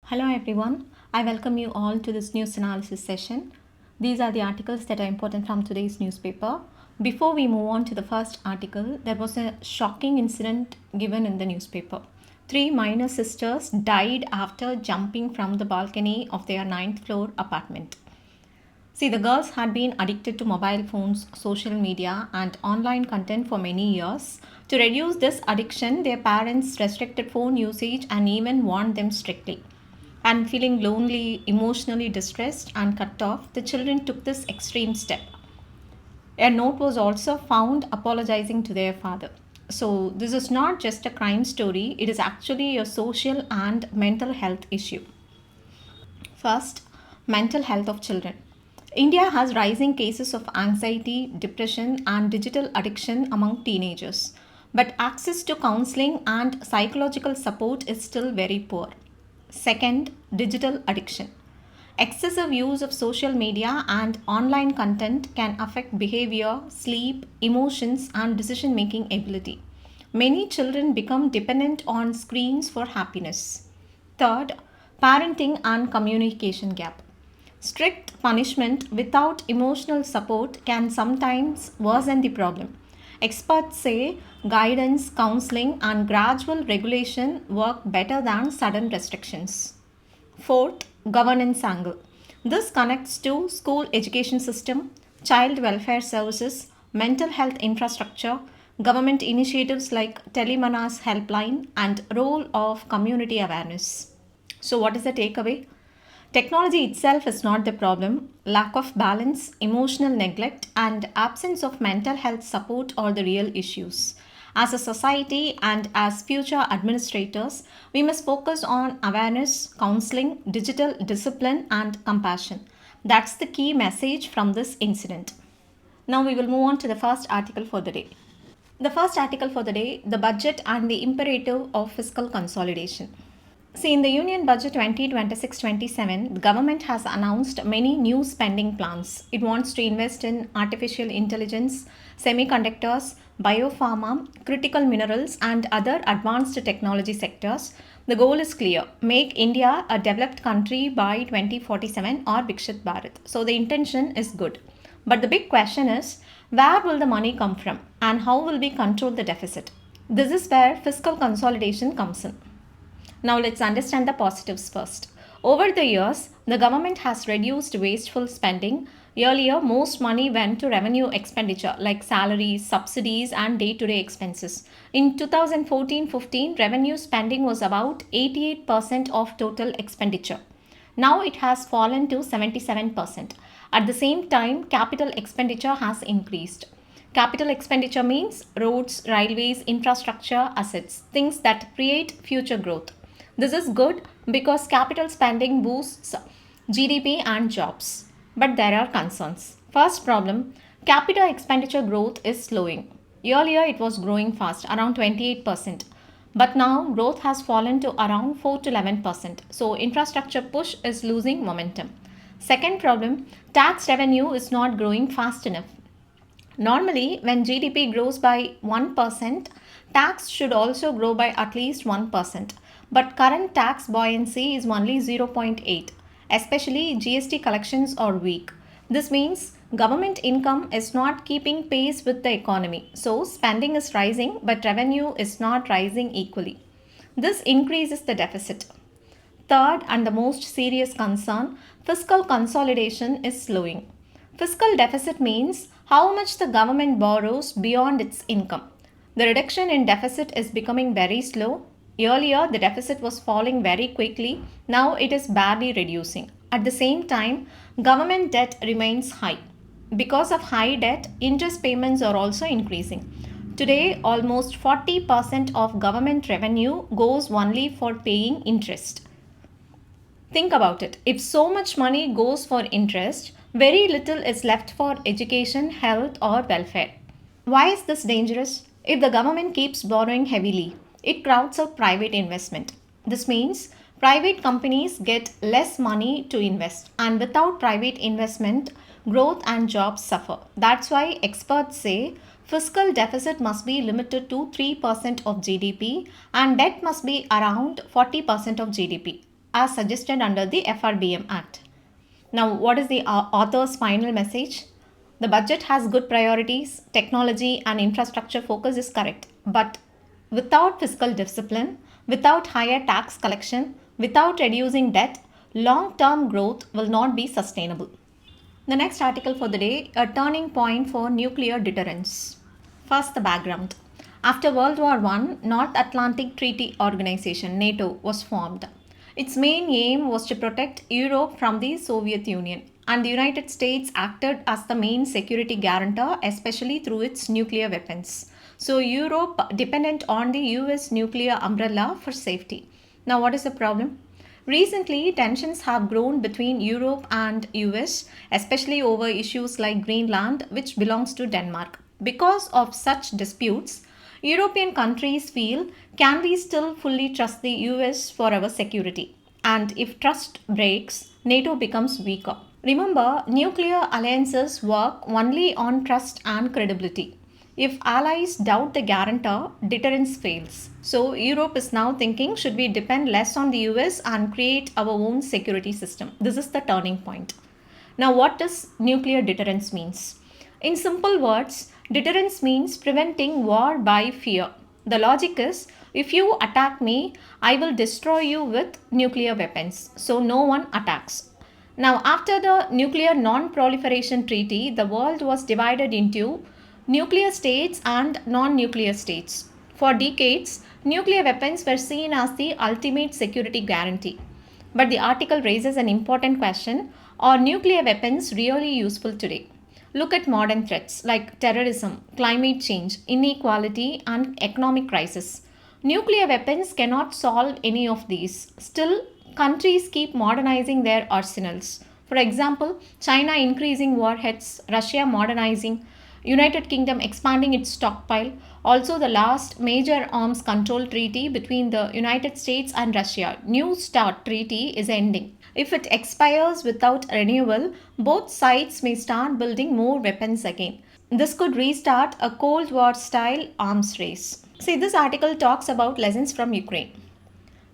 Hello everyone, I welcome you all to this news analysis session. These are the articles that are important from today's newspaper. Before we move on to the first article, there was a shocking incident given in the newspaper. Three minor sisters died after jumping from the balcony of their ninth floor apartment. See, the girls had been addicted to mobile phones, social media, and online content for many years. To reduce this addiction, their parents restricted phone usage and even warned them strictly. And feeling lonely, emotionally distressed, and cut off, the children took this extreme step. A note was also found apologizing to their father. So, this is not just a crime story, it is actually a social and mental health issue. First, mental health of children. India has rising cases of anxiety, depression, and digital addiction among teenagers. But access to counseling and psychological support is still very poor. Second, digital addiction. Excessive use of social media and online content can affect behavior, sleep, emotions, and decision making ability. Many children become dependent on screens for happiness. Third, parenting and communication gap. Strict punishment without emotional support can sometimes worsen the problem. Experts say guidance, counseling, and gradual regulation work better than sudden restrictions. Fourth, governance angle. This connects to school education system, child welfare services, mental health infrastructure, government initiatives like Telemana's helpline, and role of community awareness. So what is the takeaway? Technology itself is not the problem. Lack of balance, emotional neglect, and absence of mental health support are the real issues. As a society and as future administrators, we must focus on awareness, counseling, digital discipline, and compassion. That's the key message from this incident. Now we will move on to the first article for the day. The first article for the day, the budget and the imperative of fiscal consolidation. See, in the Union Budget 2026-27, the government has announced many new spending plans. It wants to invest in artificial intelligence, semiconductors, biopharma, critical minerals, and other advanced technology sectors. The goal is clear: make India a developed country by 2047 or Viksit Bharat. So the intention is good. But the big question is, where will the money come from and how will we control the deficit? This is where fiscal consolidation comes in. Now let's understand the positives first. Over the years, the government has reduced wasteful spending. Earlier, most money went to revenue expenditure like salaries, subsidies, and day to day expenses. In 2014-15, revenue spending was about 88% of total expenditure. Now it has fallen to 77%. At the same time, capital expenditure has increased. Capital expenditure means roads, railways, infrastructure, assets, things that create future growth. This is good because capital spending boosts GDP and jobs. But there are concerns. First problem, capital expenditure growth is slowing. Earlier it was growing fast, around 28%. But now growth has fallen to around 4 to 11%. So infrastructure push is losing momentum. Second problem, tax revenue is not growing fast enough. Normally, when GDP grows by 1%, tax should also grow by at least 1%. But current tax buoyancy is only 0.8. Especially GST collections are weak. This means government income is not keeping pace with the economy. So spending is rising but revenue is not rising equally. This increases the deficit. Third and the most serious concern, fiscal consolidation is slowing. Fiscal deficit means how much the government borrows beyond its income. The reduction in deficit is becoming very slow. Earlier, the deficit was falling very quickly. Now it is barely reducing. At the same time, government debt remains high. Because of high debt, interest payments are also increasing. Today, almost 40% of government revenue goes only for paying interest. Think about it. If so much money goes for interest, very little is left for education, health, or welfare. Why is this dangerous? If the government keeps borrowing heavily, it crowds out private investment. This means private companies get less money to invest, and without private investment, growth and jobs suffer. That's why experts say fiscal deficit must be limited to 3% of GDP and debt must be around 40% of GDP. as suggested under the FRBM Act. Now, what is the author's final message? The budget has good priorities, technology and infrastructure focus is correct, but without fiscal discipline, without higher tax collection, without reducing debt, long-term growth will not be sustainable. The next article for the day, a turning point for nuclear deterrence. First, the background. After World War I, North Atlantic Treaty Organization (NATO) was formed. Its main aim was to protect Europe from the Soviet Union, and the United States acted as the main security guarantor, especially through its nuclear weapons. So Europe depended on the US nuclear umbrella for safety. Now, what is the problem? Recently, tensions have grown between Europe and US, especially over issues like Greenland, which belongs to Denmark. Because of such disputes, European countries feel, can we still fully trust the US for our security? And if trust breaks, NATO becomes weaker. Remember, nuclear alliances work only on trust and credibility. If allies doubt the guarantor, deterrence fails. So Europe is now thinking, should we depend less on the US and create our own security system? This is the turning point. Now, what does nuclear deterrence means? In simple words, deterrence means preventing war by fear. The logic is, if you attack me, I will destroy you with nuclear weapons. So no one attacks. Now, after the Nuclear Non-Proliferation Treaty, the world was divided into nuclear states and non-nuclear states. For decades, nuclear weapons were seen as the ultimate security guarantee. But the article raises an important question: are nuclear weapons really useful today? Look at modern threats like terrorism, climate change, inequality, and economic crisis. Nuclear weapons cannot solve any of these. Still, countries keep modernizing their arsenals. For example, China increasing warheads, Russia modernizing, United Kingdom expanding its stockpile. Also, the last major arms control treaty between the United States and Russia, New START treaty, is ending. If it expires without renewal, both sides may start building more weapons again. This could restart a Cold War style arms race. See, this article talks about lessons from Ukraine.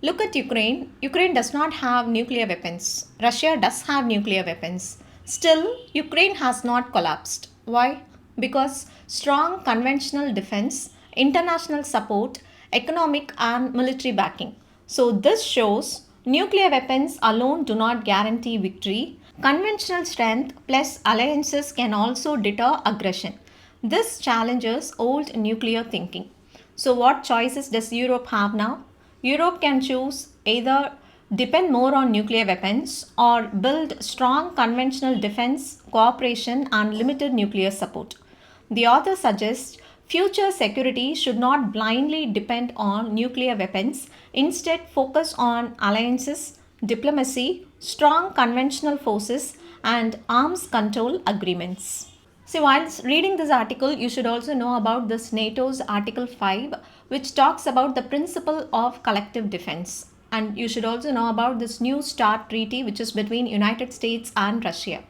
Look at Ukraine. Ukraine does not have nuclear weapons. Russia does have nuclear weapons. Still, Ukraine has not collapsed. Why? Because strong conventional defense, international support, economic and military backing. So this shows nuclear weapons alone do not guarantee victory. Conventional strength plus alliances can also deter aggression. This challenges old nuclear thinking. So what choices does Europe have now? Europe can choose either depend more on nuclear weapons or build strong conventional defense, cooperation and limited nuclear support. The author suggests future security should not blindly depend on nuclear weapons, instead focus on alliances, diplomacy, strong conventional forces and arms control agreements. See, whilst reading this article, you should also know about this NATO's Article 5, which talks about the principle of collective defense. And you should also know about this New START treaty, which is between United States and Russia.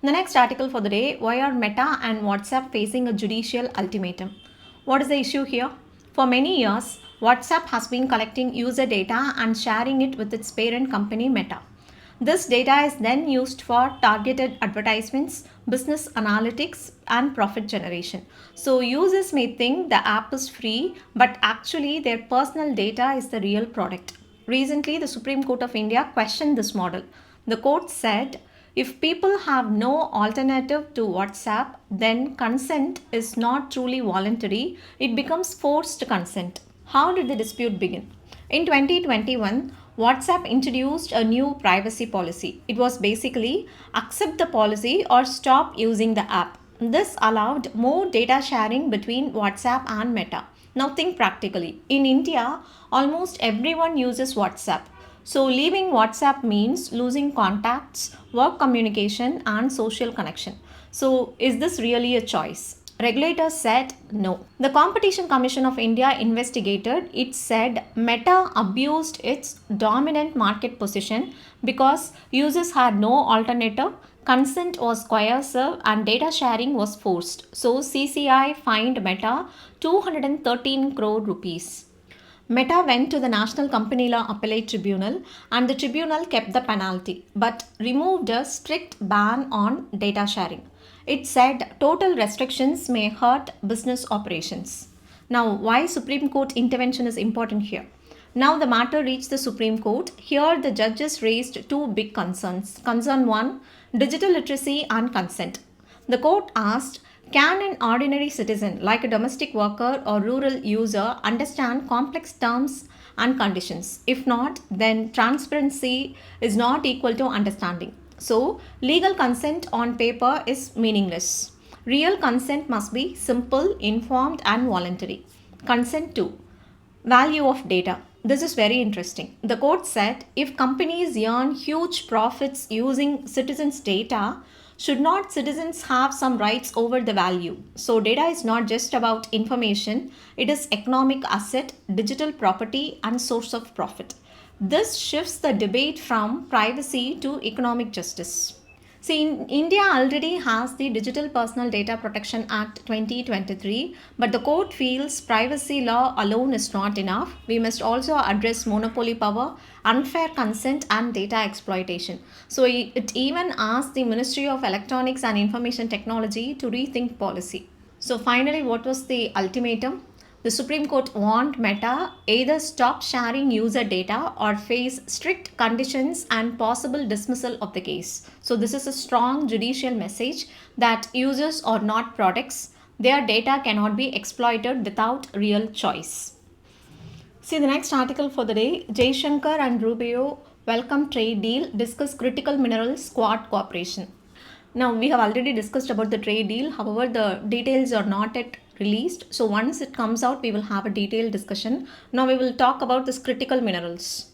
The next article for the day, why are Meta and WhatsApp facing a judicial ultimatum? What is the issue here? For many years, WhatsApp has been collecting user data and sharing it with its parent company Meta. This data is then used for targeted advertisements, business analytics, and profit generation. So users may think the app is free, but actually their personal data is the real product. Recently, the Supreme Court of India questioned this model. The court said, if people have no alternative to WhatsApp, then consent is not truly voluntary, it becomes forced consent. How did the dispute begin? In 2021, WhatsApp introduced a new privacy policy. It was basically accept the policy or stop using the app. This allowed more data sharing between WhatsApp and Meta. Now think practically. In India, almost everyone uses WhatsApp. So leaving WhatsApp means losing contacts, work communication and social connection. So is this really a choice? Regulators said no. The Competition Commission of India investigated. It said Meta abused its dominant market position because users had no alternative, consent was coercive and data sharing was forced. So CCI fined Meta 213 crore rupees. Meta went to the National Company Law Appellate Tribunal and the tribunal kept the penalty but removed a strict ban on data sharing. It said total restrictions may hurt business operations. Now, why Supreme Court intervention is important here? Now the matter reached the Supreme Court. Here the judges raised two big concerns. Concern 1, digital literacy and consent. The court asked, can an ordinary citizen like a domestic worker or rural user understand complex terms and conditions? If not, then transparency is not equal to understanding. So, legal consent on paper is meaningless. Real consent must be simple, informed, and voluntary. Consent 2. Value of data. This is very interesting. The court said if companies earn huge profits using citizens' data, should not citizens have some rights over the value? So, data is not just about information, it is economic asset, digital property, and source of profit. This shifts the debate from privacy to economic justice. See, India already has the Digital Personal Data Protection Act 2023, but the court feels privacy law alone is not enough. We must also address monopoly power, unfair consent, and data exploitation. So, it even asked the Ministry of Electronics and Information Technology to rethink policy. So, finally, what was the ultimatum? The Supreme Court warned Meta either stop sharing user data or face strict conditions and possible dismissal of the case. So, this is a strong judicial message that users are not products. Their data cannot be exploited without real choice. See the next article for the day. Jaishankar and Rubio welcome trade deal, discuss critical minerals Quad cooperation. Now, we have already discussed about the trade deal. However, the details are not yet released. So, once it comes out, we will have a detailed discussion. Now, we will talk about this critical minerals.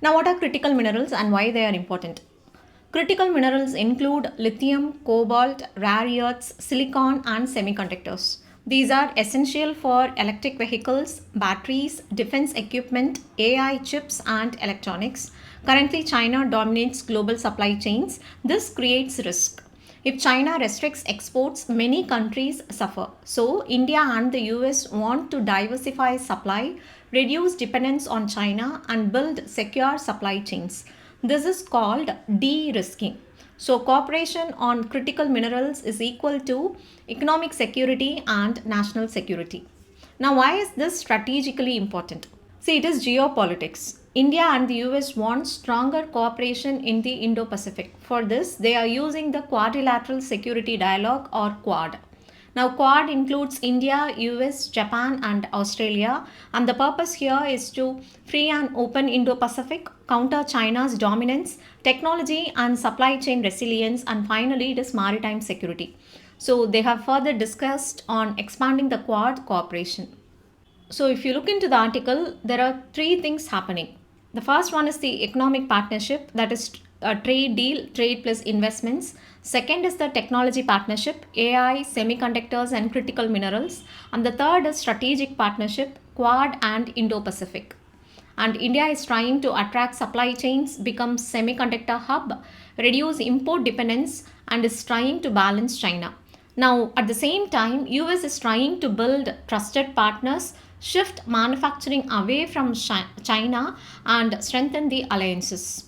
Now, what are critical minerals and why they are important? Critical minerals include lithium, cobalt, rare earths, silicon, and semiconductors. These are essential for electric vehicles, batteries, defense equipment, AI chips, and electronics. Currently, China dominates global supply chains. This creates risk. If China restricts exports, many countries suffer. So, India and the US want to diversify supply, reduce dependence on China, and build secure supply chains. This is called de-risking. So, cooperation on critical minerals is equal to economic security and national security. Now, why is this strategically important? See, it is geopolitics. India and the US want stronger cooperation in the Indo-Pacific. For this, they are using the Quadrilateral Security Dialogue or Quad. Now, Quad includes India, US, Japan, and Australia, and the purpose here is to free and open Indo-Pacific, counter China's dominance, technology and supply chain resilience, and finally, it is maritime security. So, they have further discussed on expanding the Quad cooperation. So, if you look into the article, there are three things happening. The first one is the economic partnership, that is a trade deal, trade plus investments. Second is the technology partnership, AI, semiconductors, and critical minerals. And the third is strategic partnership, Quad and Indo-Pacific. And India is trying to attract supply chains, become semiconductor hub, reduce import dependence, and is trying to balance China. Now, at the same time, US is trying to build trusted partners, shift manufacturing away from China, and strengthen the alliances.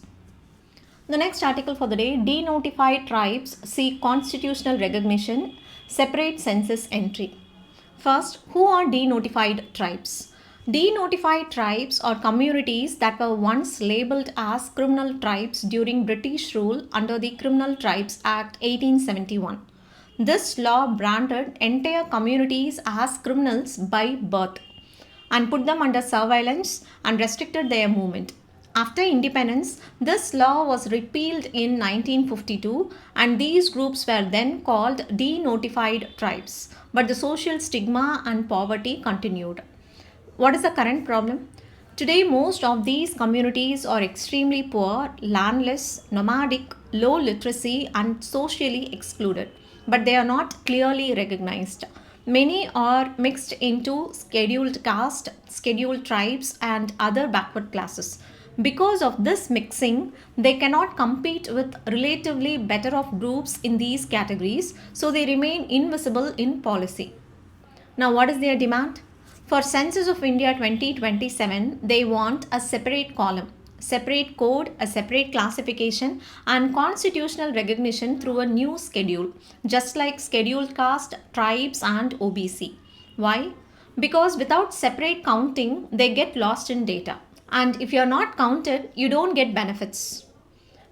The next article for the day, denotified tribes seek constitutional recognition, separate census entry. First, who are denotified tribes? Denotified tribes are communities that were once labelled as criminal tribes during British rule under the Criminal Tribes Act 1871. This law branded entire communities as criminals by birth and put them under surveillance and restricted their movement. After independence, this law was repealed in 1952 and these groups were then called denotified tribes. But the social stigma and poverty continued. What is the current problem? Today, most of these communities are extremely poor, landless, nomadic, low literacy, and socially excluded. But they are not clearly recognized. Many are mixed into scheduled caste, scheduled tribes, and other backward classes. Because of this mixing, they cannot compete with relatively better off groups in these categories, so they remain invisible in policy. Now, what is their demand? For Census of India 2027, they want a separate column, separate code, a separate classification, and constitutional recognition through a new schedule, just like scheduled caste, tribes, and OBC. Why? Because without separate counting, they get lost in data. And if you're not counted, you don't get benefits.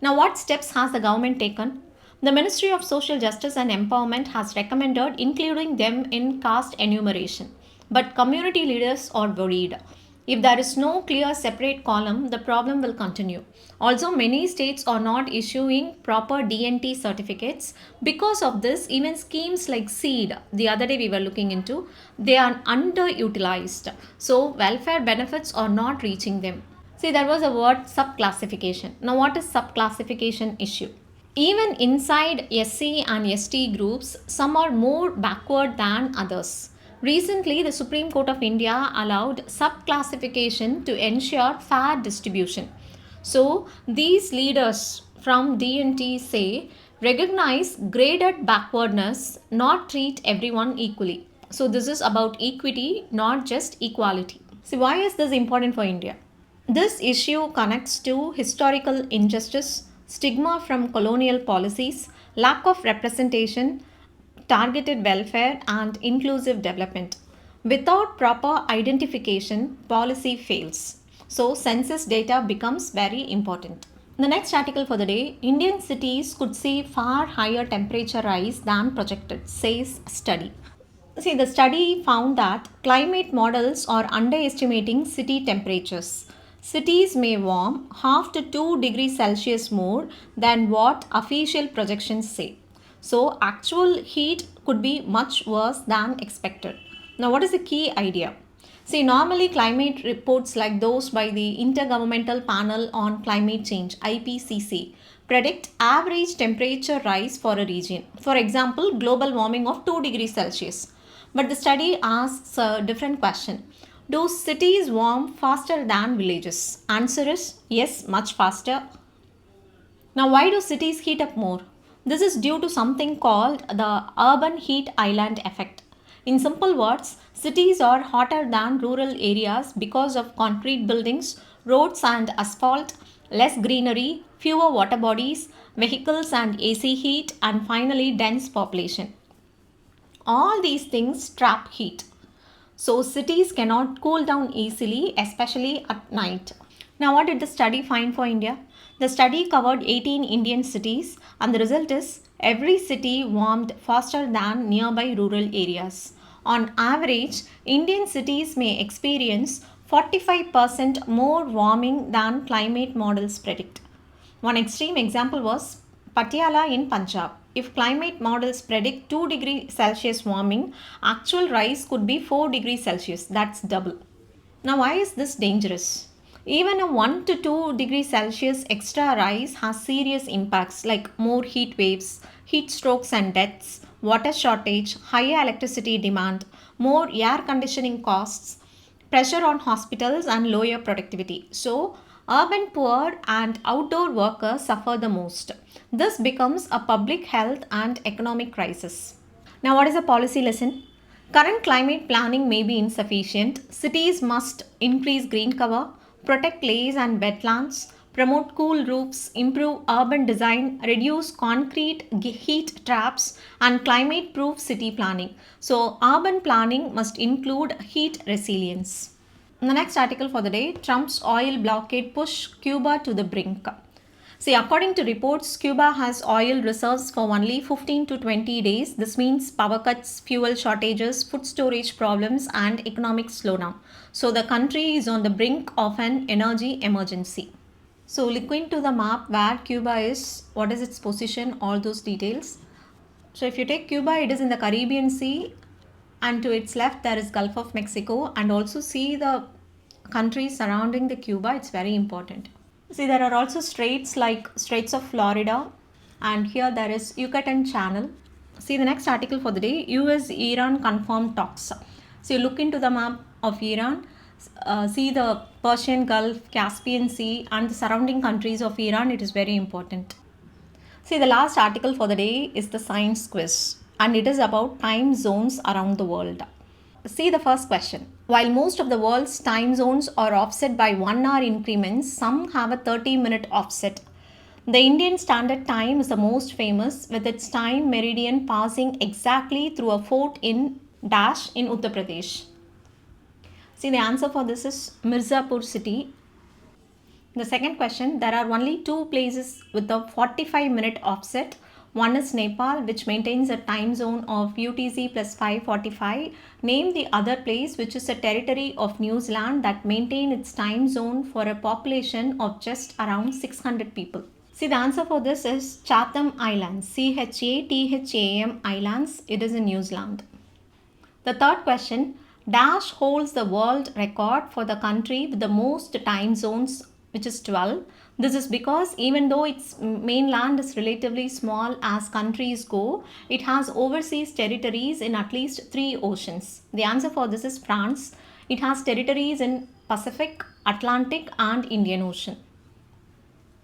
Now, what steps has the government taken? The Ministry of Social Justice and Empowerment has recommended including them in caste enumeration. But community leaders are worried. If there is no clear separate column, the problem will continue. Also, many states are not issuing proper DNT certificates. Because of this, even schemes like SEED, the other day we were looking into, they are underutilized. So, welfare benefits are not reaching them. See, there was a word subclassification. Now, what is subclassification issue? Even inside SC and ST groups, some are more backward than others. Recently, the Supreme Court of India allowed subclassification to ensure fair distribution. So, these leaders from DNT say recognize graded backwardness, not treat everyone equally. So, this is about equity, not just equality. So, why is this important for India? This issue connects to historical injustice, stigma from colonial policies, lack of representation, targeted welfare, and inclusive development. Without proper identification, policy fails. So, census data becomes very important. The next article for the day, Indian cities could see far higher temperature rise than projected, says study. See, the study found that climate models are underestimating city temperatures. Cities may warm half to 2 degrees Celsius more than what official projections say. So, actual heat could be much worse than expected. Now, what is the key idea? See, normally climate reports like those by the Intergovernmental Panel on Climate Change (IPCC) predict average temperature rise for a region. For example, global warming of 2 degrees Celsius. But the study asks a different question. Do cities warm faster than villages? Answer is yes, much faster. Now, why do cities heat up more? This is due to something called the urban heat island effect. In simple words, cities are hotter than rural areas because of concrete buildings, roads and asphalt, less greenery, fewer water bodies, vehicles and AC heat, and finally dense population. All these things trap heat. So cities cannot cool down easily, especially at night. Now, what did the study find for India? The study covered 18 Indian cities, and the result is every city warmed faster than nearby rural areas. On average, Indian cities may experience 45% more warming than climate models predict. One extreme example was Patiala in Punjab. If climate models predict 2 degrees Celsius warming, actual rise could be 4 degrees Celsius. That's double. Now, why is this dangerous? Even a 1 to 2 degrees Celsius extra rise has serious impacts like more heat waves, heat strokes and deaths, water shortage, higher electricity demand, more air conditioning costs, pressure on hospitals, and lower productivity. So, urban poor and outdoor workers suffer the most. This becomes a public health and economic crisis. Now, what is a policy lesson? Current climate planning may be insufficient. Cities must increase green cover, protect lakes and wetlands, promote cool roofs, improve urban design, reduce concrete heat traps, and climate proof city planning. So, urban planning must include heat resilience. The next article for the day, Trump's oil blockade push Cuba to the brink. See, according to reports, Cuba has oil reserves for only 15 to 20 days. This means power cuts, fuel shortages, food storage problems, and economic slowdown. So, the country is on the brink of an energy emergency. So, look into the map where Cuba is, what is its position, all those details. So, if you take Cuba, it is in the Caribbean Sea, and to its left there is Gulf of Mexico, and also see the countries surrounding the Cuba. It's very important. See, there are also straits like Straits of Florida, and here there is Yucatan Channel. See the next article for the day, US-Iran confirmed talks. So you look into the map of Iran, see the Persian Gulf, Caspian Sea, and the surrounding countries of Iran. It is very important. See, the last article for the day is the science quiz, and it is about time zones around the world. See the first question. While most of the world's time zones are offset by 1 hour increments, some have a 30-minute offset. The Indian Standard Time is the most famous, with its time meridian passing exactly through a fort in Dash in Uttar Pradesh. See, the answer for this is Mirzapur city. The second question, there are only two places with a 45-minute offset. One is Nepal, which maintains a time zone of UTC plus 545. Name the other place, which is a territory of New Zealand that maintain its time zone for a population of just around 600 people. See, the answer for this is Chatham Islands, Chatham Islands. It is in New Zealand. The third question, Dash holds the world record for the country with the most time zones, which is 12. This is because even though its mainland is relatively small as countries go, it has overseas territories in at least 3 oceans. The answer for this is France. It has territories in Pacific, Atlantic and Indian Ocean.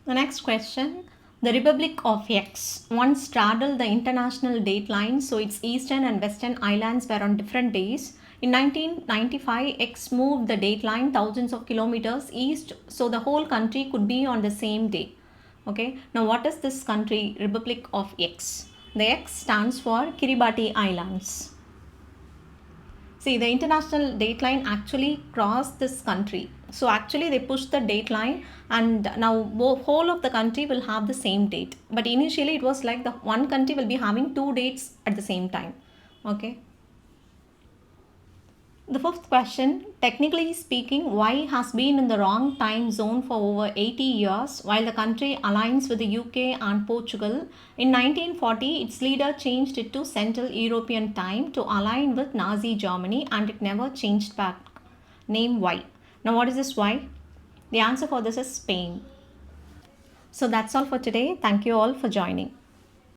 The next question. The Republic of X once straddled the international date line, so its eastern and western islands were on different days. In 1995, X moved the date line thousands of kilometers east, so the whole country could be on the same day. Okay, now what is this country, Republic of X? The X stands for Kiribati Islands. See, the international dateline actually crossed this country. So actually they pushed the dateline and now whole of the country will have the same date. But initially it was like the one country will be having 2 dates at the same time. Okay. The fifth question, technically speaking, Y has been in the wrong time zone for over 80 years while the country aligns with the UK and Portugal. In 1940, its leader changed it to Central European time to align with Nazi Germany and it never changed back. Name Y. Now what is this Y? The answer for this is Spain. So that's all for today. Thank you all for joining.